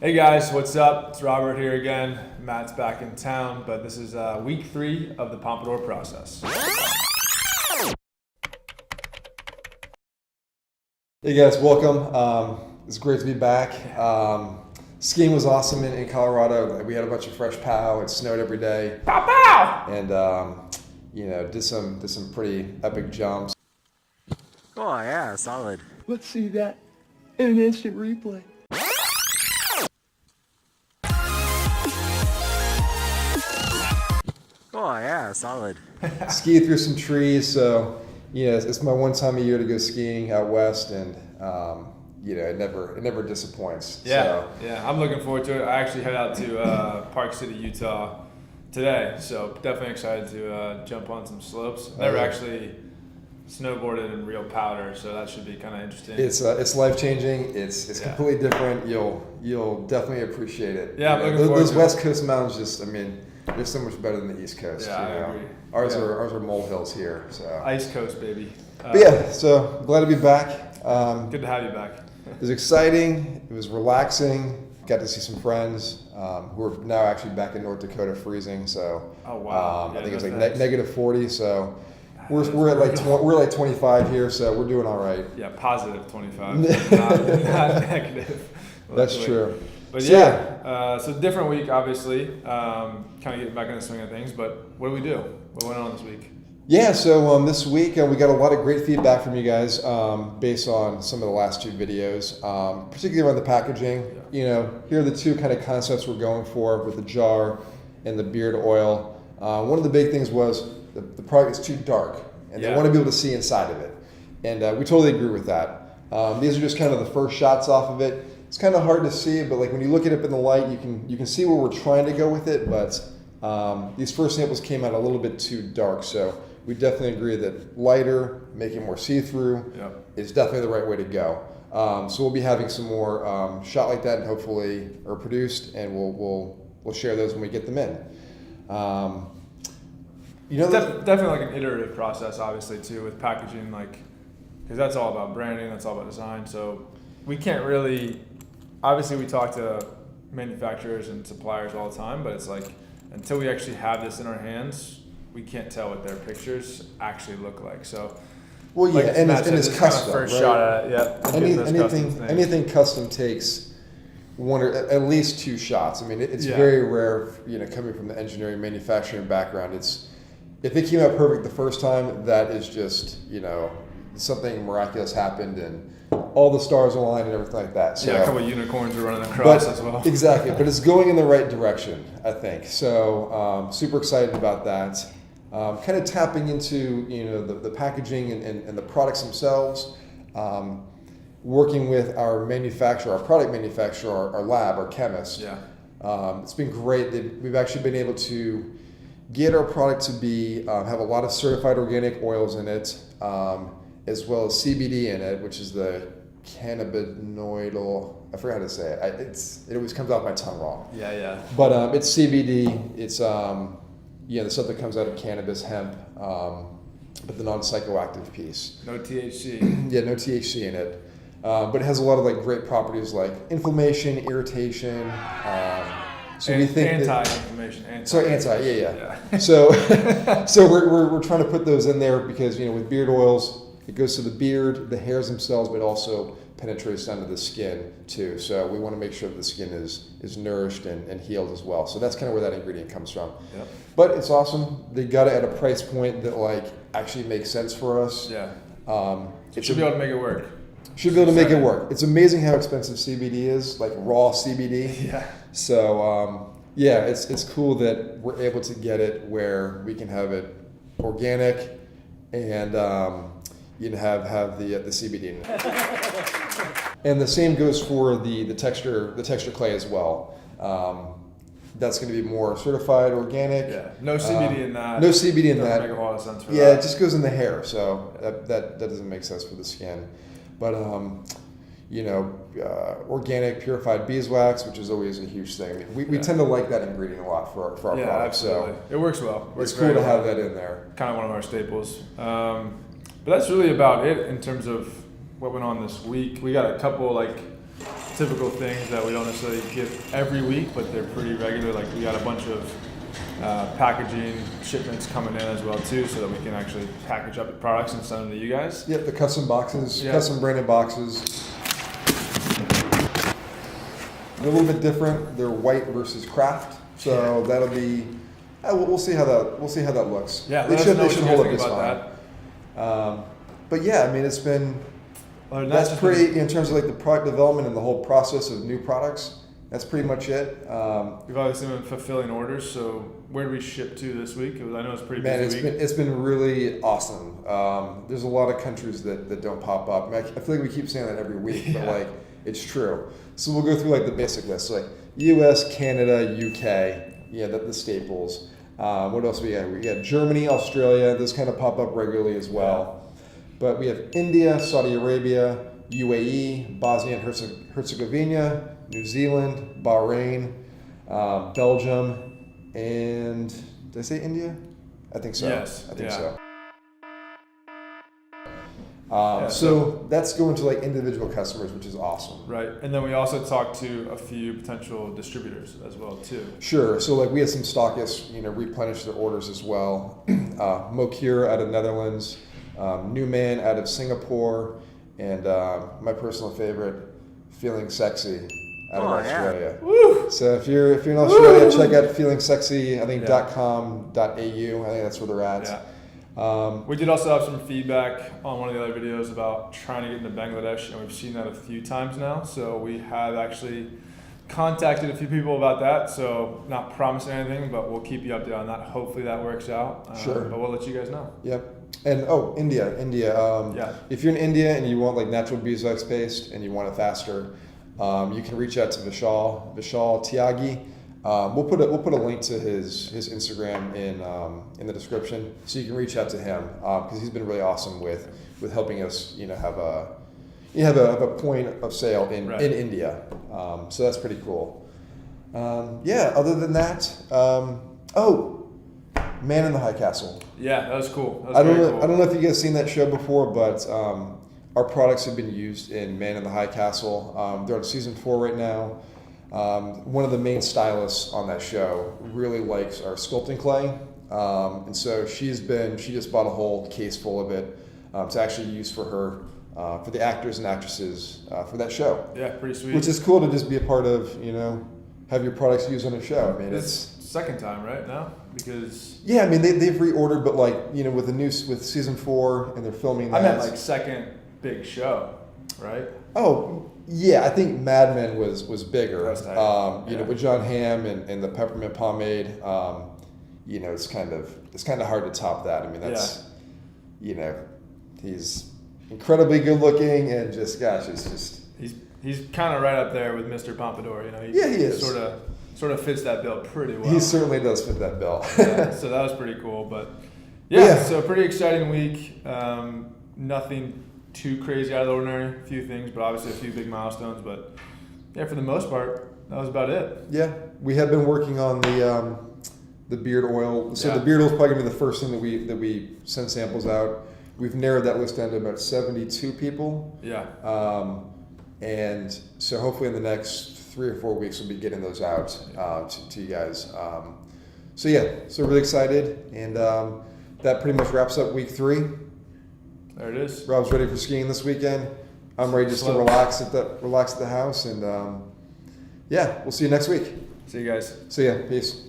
Hey guys, what's up? It's Robert here again. Matt's back in town, but this is week 3 of the Pompadour process. Hey guys, welcome. It's great to be back. Skiing was awesome in Colorado. We had a bunch of fresh pow. It snowed every day. Pow pow! And did some pretty epic jumps. Oh yeah, solid. Let's see that in an instant replay. Oh yeah, solid. Skied through some trees, so it's my one time a year to go skiing out west, and it never disappoints. Yeah, I'm looking forward to it. I actually head out to Park City, Utah today, so definitely excited to jump on some slopes. Never actually snowboarded in real powder, so that should be kind of interesting. It's life changing. It's completely different. You'll definitely appreciate it. Yeah, I'm looking forward those to West Coast mountains. They're so much better than the East Coast. Yeah, I agree. Ours are molehills here. So Ice Coast, baby. But yeah, so glad to be back. Good to have you back. It was exciting. It was relaxing. Got to see some friends who are now actually back in North Dakota, freezing. So Oh wow! I think it was like negative 40. So we're at 25 here. So we're doing all right. Yeah, positive 25, not negative. That's true. But so different week, obviously. Kind of getting back in the swing of things. But what do we do? What went on this week? Yeah, so this week we got a lot of great feedback from you guys based on some of the last 2 videos, particularly around the packaging. Here are the 2 kind of concepts we're going for with the jar and the beard oil. One of the big things was the product is too dark, and they want to be able to see inside of it. And we totally agree with that. These are just kind of the first shots off of it. It's kind of hard to see, but like when you look at it in the light, you can see where we're trying to go with it. But these first samples came out a little bit too dark, so we definitely agree that lighter, making more see-through, is definitely the right way to go. So we'll be having some more shot like that, and hopefully are produced, and we'll share those when we get them in. Definitely like an iterative process, obviously too, with packaging, because that's all about branding, that's all about design. So we can't really. Obviously, we talk to manufacturers and suppliers all the time, but it's like until we actually have this in our hands, we can't tell what their pictures actually look like. So, and it's custom, kind of first right? shot at it. Anything custom takes 1 or at least 2 shots. I mean, it's very rare, coming from the engineering manufacturing background. If it came out perfect the first time, that is just something miraculous happened and all the stars aligned and everything like that. So, a couple of unicorns are running across as well. Exactly, but it's going in the right direction, I think. So super excited about that. Kind of tapping into the packaging and the products themselves. Working with our product manufacturer, our lab, our chemist. It's been great. We've actually been able to get our product to be have a lot of certified organic oils in it. As well as CBD in it, which is the cannabinoidal. I forgot how to say it. It always comes off my tongue wrong. But it's CBD. It's the stuff that comes out of cannabis, hemp, but the non-psychoactive piece. No THC. No THC in it. But it has a lot of great properties like inflammation, irritation. So we think anti-inflammation. So we're trying to put those in there because with beard oils, it goes to the beard, the hairs themselves, but also penetrates down to the skin too. So we want to make sure that the skin is nourished and healed as well. So that's kind of where that ingredient comes from. But it's awesome. They got it at a price point that actually makes sense for us. It should be able to make it work. Should be able to make it work. It's amazing how expensive CBD is, like raw CBD. So it's cool that we're able to get it where we can have it organic and have the CBD in it. And the same goes for the texture clay as well. That's going to be more certified organic. No CBD in that. No CBD in that. Doesn't make a lot of sense for that. It just goes in the hair, so that doesn't make sense for the skin. But organic purified beeswax, which is always a huge thing. I mean, we tend to like that ingredient a lot for our products. Absolutely. So it works well. It's cool to have that in there. Kind of one of our staples. But that's really about it in terms of what went on this week. We got a couple typical things that we don't necessarily give every week, but they're pretty regular. Like we got a bunch of packaging shipments coming in as well too, so that we can actually package up the products and send them to you guys. Yep, the custom boxes, Yeah. custom branded boxes. They're a little bit different. They're white versus craft, so that'll be. We'll see how that looks. Yeah, they let us should know what you guys hold up think just about fine. that. But yeah, I mean, it's been. Other than that, That's just pretty in terms of like the product development and the whole process of new products. That's pretty much it. We've obviously been fulfilling orders. So where do we ship to this week? I know it's a pretty Man, busy week. it's been really awesome. There's a lot of countries that don't pop up. I feel like we keep saying that every week, but like it's true. So we'll go through like the basic list, like U.S., Canada, UK. Yeah, the staples. What else we got? We got Germany, Australia. Those kind of pop up regularly as well. But we have India, Saudi Arabia, UAE, Bosnia and Herzegovina, New Zealand, Bahrain, Belgium, and did I say India? I think so. Yes, I think yeah. so. Yeah, so that's going to like individual customers, which is awesome. Right, and then we also talked to a few potential distributors as well too. Sure. So like we had some stockists, replenish their orders as well. Mocure out of Netherlands, Newman out of Singapore, and my personal favorite, Feeling Sexy out of Australia. Woo! So if you're in Australia, check out Feeling Sexy. I think .com.au. I think that's where they're at. Yeah. We did also have some feedback on one of the other videos about trying to get into Bangladesh, and we've seen that a few times now. So we have actually contacted a few people about that. So not promising anything, but we'll keep you updated on that. Hopefully that works out. Sure. But we'll let you guys know. Yep. And India. Yeah. If you're in India and you want like natural beeswax paste and you want it faster, you can reach out to Vishal Tyagi. We'll put a link to his Instagram in the description, so you can reach out to him because he's been really awesome with helping us have a point of sale in India. So that's pretty cool. Other than that, Man in the High Castle. Yeah, that was cool. That was I cool. don't know if you guys seen that show before, but our products have been used in Man in the High Castle. They're on season 4 right now. One of the main stylists on that show really likes our sculpting clay, and so she just bought a whole case full of it to actually use for for the actors and actresses for that show. Yeah, pretty sweet. Which is cool to just be a part of, have your products used on a show. I mean, it's second time right now because I mean they've reordered, but like with season 4 and they're filming that. I meant like second big show, right? Oh yeah, I think Mad Men was bigger. That's tight. With John Hamm and the peppermint pomade. It's kind of hard to top that. I mean that's he's incredibly good looking and just it's just he's kind of right up there with Mister Pompadour. He is sort of fits that bill pretty well. He certainly does fit that bill. So that was pretty cool. But Yeah. so pretty exciting week. Nothing too crazy out of the ordinary. A few things, but obviously a few big milestones. But yeah, for the most part, that was about it. Yeah, we have been working on the beard oil. So Yeah. the beard oil is probably gonna be the first thing that we send samples out. We've narrowed that list down to about 72 people. Yeah. And so hopefully in the next 3 or 4 weeks we'll be getting those out to you guys. So really excited, and that pretty much wraps up week 3. There it is. Rob's ready for skiing this weekend. I'm ready just to relax at the house, and we'll see you next week. See you guys. See ya. Peace.